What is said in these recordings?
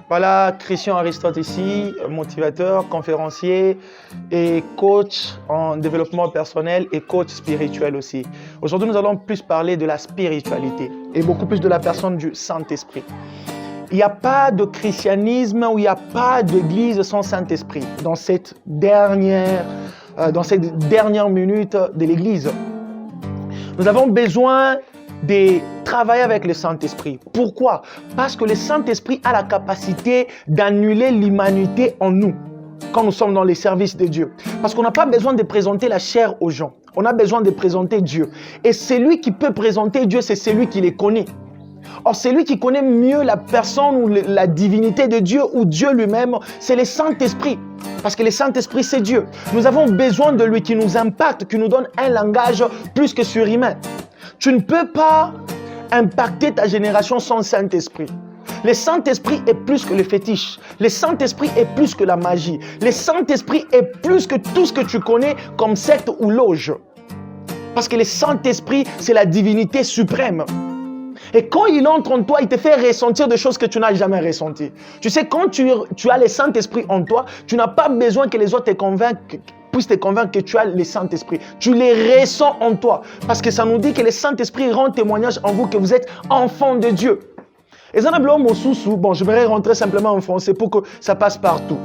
Voilà, Christian Aristote ici, motivateur, conférencier et coach en développement personnel et coach spirituel aussi. Aujourd'hui, nous allons plus parler de la spiritualité et beaucoup plus de la personne du Saint-Esprit. Il n'y a pas de christianisme ou il n'y a pas d'église sans Saint-Esprit dans cette dernière minute de l'église. Nous avons besoin de travailler avec le Saint-Esprit. Pourquoi? Parce que le Saint-Esprit a la capacité d'annuler l'humanité en nous quand nous sommes dans les services de Dieu. Parce qu'on n'a pas besoin de présenter la chair aux gens. On a besoin de présenter Dieu. Et celui qui peut présenter Dieu, c'est celui qui les connaît. Or, celui qui connaît mieux la personne ou la divinité de Dieu ou Dieu lui-même, c'est le Saint-Esprit. Parce que le Saint-Esprit, c'est Dieu. Nous avons besoin de lui qui nous impacte, qui nous donne un langage plus que surhumain. Tu ne peux pas impacter ta génération sans Saint-Esprit. Le Saint-Esprit est plus que le fétiche. Le Saint-Esprit est plus que la magie. Le Saint-Esprit est plus que tout ce que tu connais comme secte ou loge. Parce que le Saint-Esprit, c'est la divinité suprême. Et quand il entre en toi, il te fait ressentir des choses que tu n'as jamais ressenties. Tu sais, quand tu as le Saint-Esprit en toi, tu n'as pas besoin que les autres puissent te convaincre que tu as le Saint-Esprit. Tu les ressens en toi. Parce que ça nous dit que le Saint-Esprit rend témoignage en vous que vous êtes enfants de Dieu. Et ça, bon, je vais rentrer simplement en français pour que ça passe partout.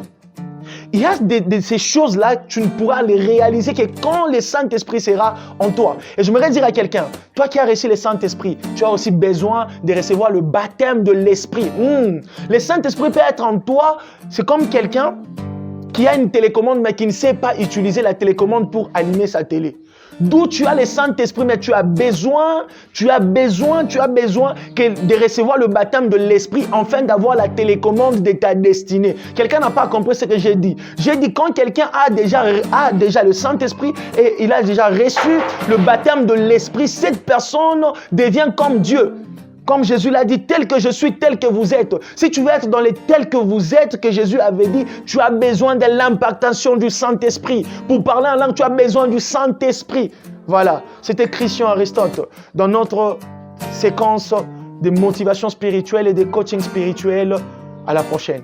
Il y a ces choses-là, tu ne pourras les réaliser que quand le Saint-Esprit sera en toi. Et j'aimerais dire à quelqu'un, toi qui as reçu le Saint-Esprit, tu as aussi besoin de recevoir le baptême de l'Esprit. Le Saint-Esprit peut être en toi, c'est comme quelqu'un qui a une télécommande mais qui ne sait pas utiliser la télécommande pour allumer sa télé. D'où tu as le Saint-Esprit, mais tu as besoin de recevoir le baptême de l'Esprit afin d'avoir la télécommande de ta destinée. Quelqu'un n'a pas compris ce que j'ai dit. J'ai dit quand quelqu'un a déjà le Saint-Esprit et il a déjà reçu le baptême de l'Esprit, cette personne devient comme Dieu. Comme Jésus l'a dit, tel que je suis, tel que vous êtes. Si tu veux être dans les tels que vous êtes, que Jésus avait dit, tu as besoin de l'impactation du Saint-Esprit. Pour parler en langue, tu as besoin du Saint-Esprit. Voilà, c'était Christian Aristote dans notre séquence de motivation spirituelle et de coaching spirituel. À la prochaine.